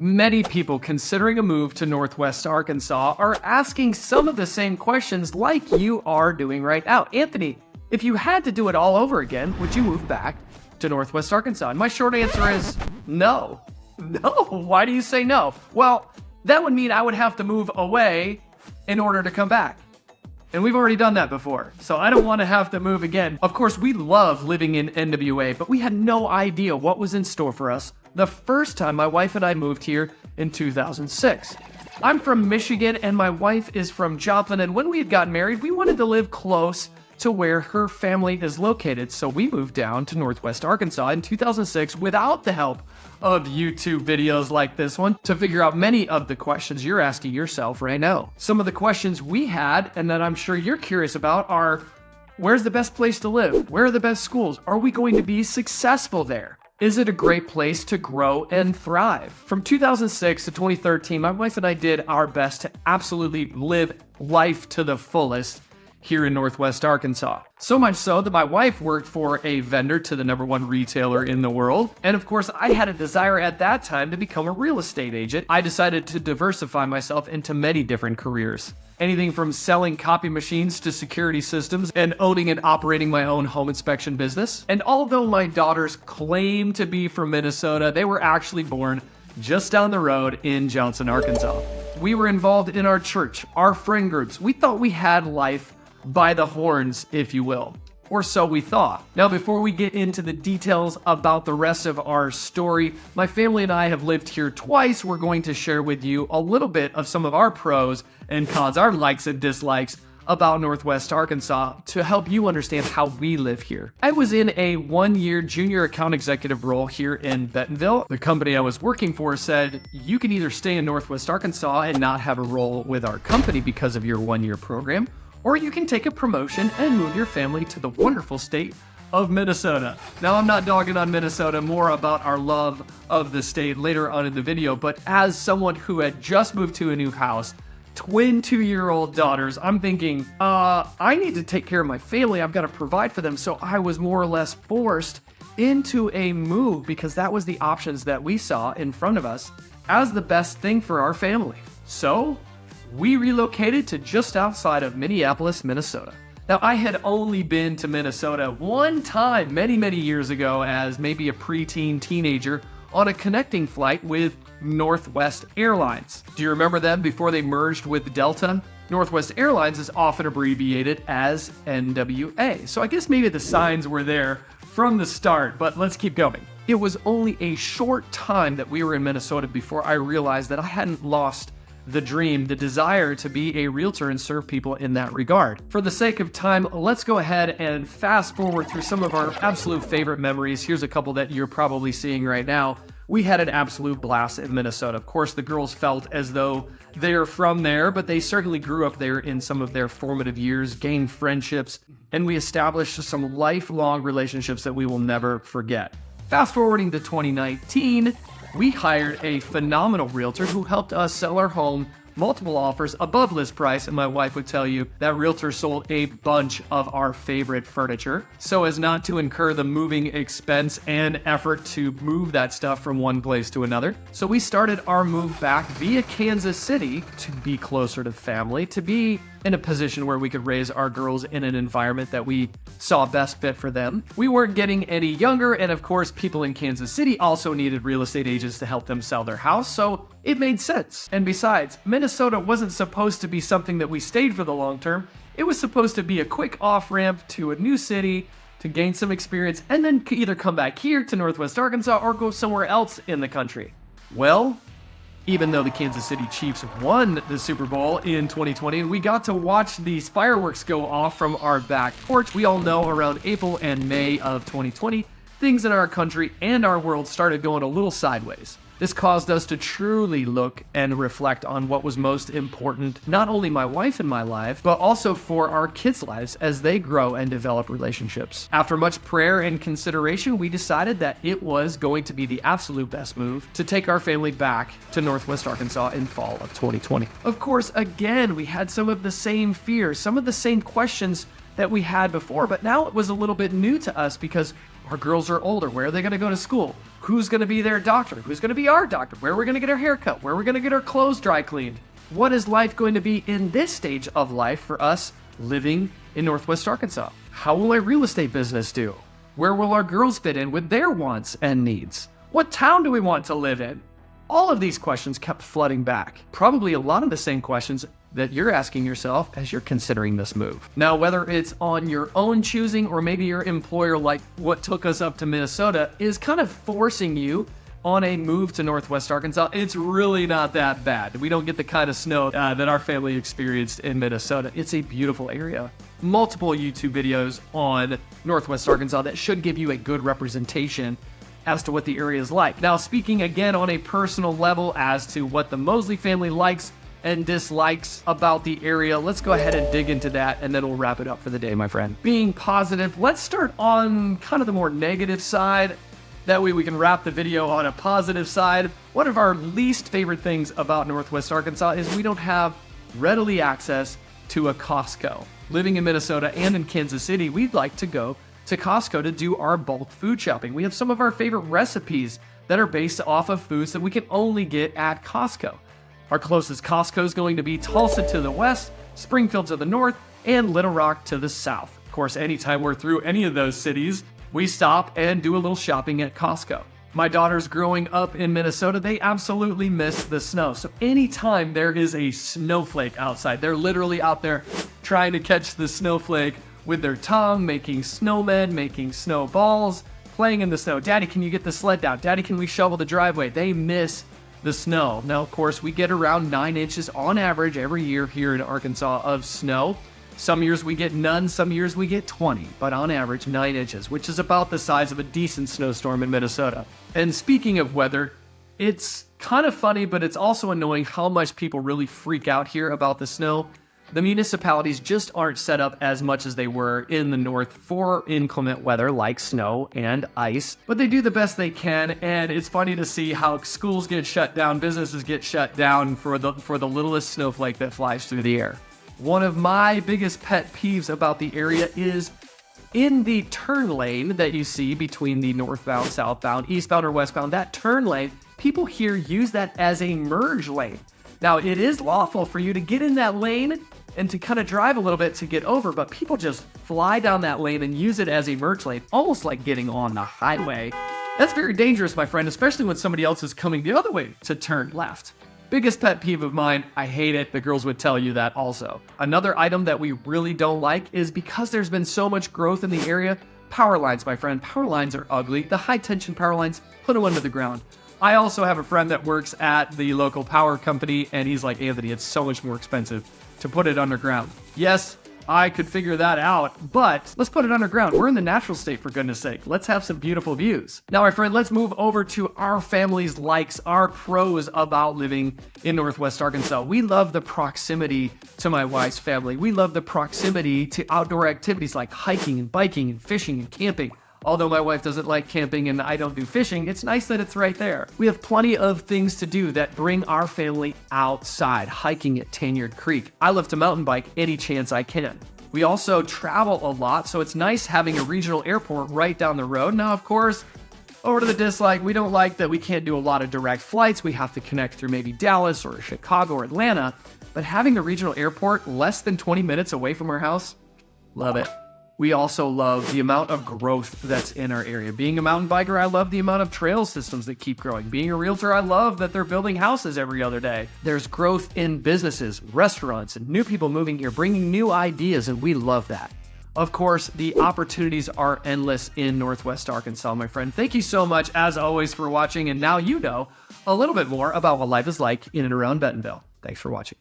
Many people considering a move to Northwest Arkansas are asking some of the same questions like you are doing right now. Anthony, if you had to do it all over again, would you move back to Northwest Arkansas? And my short answer is no. No. Why do you say no? Well, that would mean I would have to move away in order to come back. And we've already done that before, so I don't want to have to move again. Of course, we love living in NWA, but we had no idea what was in store for us the first time my wife and I moved here in 2006. I'm from Michigan and my wife is from Joplin, and when we had gotten married, we wanted to live close to where her family is located, so we moved down to Northwest Arkansas in 2006 without the help of YouTube videos like this one to figure out many of the questions you're asking yourself right now. Some of the questions we had and that I'm sure you're curious about are, where's the best place to live? Where are the best schools? Are we going to be successful there? Is it a great place to grow and thrive? From 2006 to 2013, my wife and I did our best to absolutely live life to the fullest here in Northwest Arkansas. So much so that my wife worked for a vendor to the #1 retailer in the world. And of course, I had a desire at that time to become a real estate agent. I decided to diversify myself into many different careers. Anything from selling copy machines to security systems and owning and operating my own home inspection business. And although my daughters claim to be from Minnesota, they were actually born just down the road in Johnson, Arkansas. We were involved in our church, our friend groups. We thought we had life by the horns, if you will. Or so we thought. Now, before we get into the details about the rest of our story, my family and I have lived here twice. We're going to share with you a little bit of some of our pros and cons, our likes and dislikes about Northwest Arkansas to help you understand how we live here. I was in a one-year junior account executive role here in Bentonville. The company I was working for said, you can either stay in Northwest Arkansas and not have a role with our company because of your one-year program, or you can take a promotion and move your family to the wonderful state of Minnesota. Now, I'm not dogging on Minnesota, more about our love of the state later on in the video, but as someone who had just moved to a new house, twin 2-year-old daughters, I'm thinking, I need to take care of my family. I've got to provide for them. So I was more or less forced into a move because that was the options that we saw in front of us as the best thing for our family. So we relocated to just outside of Minneapolis, Minnesota. Now, I had only been to Minnesota one time many, many years ago as maybe a preteen teenager on a connecting flight with Northwest Airlines. Do you remember them before they merged with Delta? Northwest Airlines is often abbreviated as NWA. So I guess maybe the signs were there from the start, but let's keep going. It was only a short time that we were in Minnesota before I realized that I hadn't lost the dream, the desire to be a realtor and serve people in that regard. For the sake of time, let's go ahead and fast forward through some of our absolute favorite memories. Here's a couple that you're probably seeing right now. We had an absolute blast in Minnesota. Of course, the girls felt as though they're from there, but they certainly grew up there in some of their formative years, gained friendships, and we established some lifelong relationships that we will never forget. Fast forwarding to 2019, we hired a phenomenal realtor who helped us sell our home, multiple offers above list price, and my wife would tell you that realtor sold a bunch of our favorite furniture so as not to incur the moving expense and effort to move that stuff from one place to another. So we started our move back via Kansas City to be closer to family, to be in a position where we could raise our girls in an environment that we saw best fit for them. We weren't getting any younger, and of course, people in Kansas City also needed real estate agents to help them sell their house, so it made sense. And besides, Minnesota wasn't supposed to be something that we stayed for the long term. It was supposed to be a quick off-ramp to a new city to gain some experience and then either come back here to Northwest Arkansas or go somewhere else in the country. Well, even though the Kansas City Chiefs won the Super Bowl in 2020, and we got to watch these fireworks go off from our back porch, we all know around April and May of 2020, things in our country and our world started going a little sideways. This caused us to truly look and reflect on what was most important, not only my wife and my life, but also for our kids' lives as they grow and develop relationships. After much prayer and consideration, we decided that it was going to be the absolute best move to take our family back to Northwest Arkansas in fall of 2020. Of course, again, we had some of the same fears, some of the same questions that we had before, but now it was a little bit new to us because our girls are older. Where are they going to go to school? Who's going to be their doctor? Who's going to be our doctor? Where we're going to get our hair cut? Where we're going to get our clothes dry cleaned? What is life going to be in this stage of life for us living in Northwest Arkansas? How will our real estate business do? Where will our girls fit in with their wants and needs? What town do we want to live in? All of these questions kept flooding back. Probably a lot of the same questions that you're asking yourself as you're considering this move. Now, whether it's on your own choosing or maybe your employer, like what took us up to Minnesota, is kind of forcing you on a move to Northwest Arkansas, it's really not that bad. We don't get the kind of snow that our family experienced in Minnesota. It's a beautiful area. Multiple YouTube videos on Northwest Arkansas that should give you a good representation as to what the area is like. Now, speaking again on a personal level as to what the Mosley family likes and dislikes about the area, let's go ahead and dig into that, and then we'll wrap it up for the day, my friend. Being positive, let's start on kind of the more negative side. That way we can wrap the video on a positive side. One of our least favorite things about Northwest Arkansas is we don't have readily access to a Costco. Living in Minnesota and in Kansas City, we'd like to go to Costco to do our bulk food shopping. We have some of our favorite recipes that are based off of foods that we can only get at Costco. Our closest Costco is going to be Tulsa to the west, Springfield to the north, and Little Rock to the south. Of course, anytime we're through any of those cities, we stop and do a little shopping at Costco. My daughters growing up in Minnesota, they absolutely miss the snow. So anytime there is a snowflake outside, they're literally out there trying to catch the snowflake with their tongue, making snowmen, making snowballs, playing in the snow. Daddy, can you get the sled down? Daddy, can we shovel the driveway? They miss the snow. Now, of course, we get around 9 inches on average every year here in Arkansas of snow. Some years we get none, some years we get 20, but on average 9 inches, which is about the size of a decent snowstorm in Minnesota. And speaking of weather, it's kind of funny, but it's also annoying how much people really freak out here about the snow. The municipalities just aren't set up as much as they were in the north for inclement weather like snow and ice, but they do the best they can, and it's funny to see how schools get shut down, businesses get shut down for the littlest snowflake that flies through the air. One of my biggest pet peeves about the area is in the turn lane that you see between the northbound, southbound, eastbound, or westbound, that turn lane, people here use that as a merge lane. Now, it is lawful for you to get in that lane and to kind of drive a little bit to get over, but people just fly down that lane and use it as a merge lane, almost like getting on the highway. That's very dangerous, my friend, especially when somebody else is coming the other way to turn left. Biggest pet peeve of mine, I hate it. The girls would tell you that also. Another item that we really don't like is because there's been so much growth in the area, power lines, my friend. Power lines are ugly. The high tension power lines, put them under the ground. I also have a friend that works at the local power company, and he's like, Anthony, it's so much more expensive to put it underground. Yes, I could figure that out, but let's put it underground. We're in the natural state, for goodness sake. Let's have some beautiful views. Now, my friend, let's move over to our family's likes, our pros about living in Northwest Arkansas. We love the proximity to my wife's family. We love the proximity to outdoor activities like hiking and biking and fishing and camping. Although my wife doesn't like camping and I don't do fishing, it's nice that it's right there. We have plenty of things to do that bring our family outside, hiking at Tanyard Creek. I love to mountain bike any chance I can. We also travel a lot, so it's nice having a regional airport right down the road. Now, of course, over to the dislike, we don't like that we can't do a lot of direct flights. We have to connect through maybe Dallas or Chicago or Atlanta, but having a regional airport less than 20 minutes away from our house, love it. We also love the amount of growth that's in our area. Being a mountain biker, I love the amount of trail systems that keep growing. Being a realtor, I love that they're building houses every other day. There's growth in businesses, restaurants, and new people moving here, bringing new ideas, and we love that. Of course, the opportunities are endless in Northwest Arkansas, my friend. Thank you so much, as always, for watching, and now you know a little bit more about what life is like in and around Bentonville. Thanks for watching.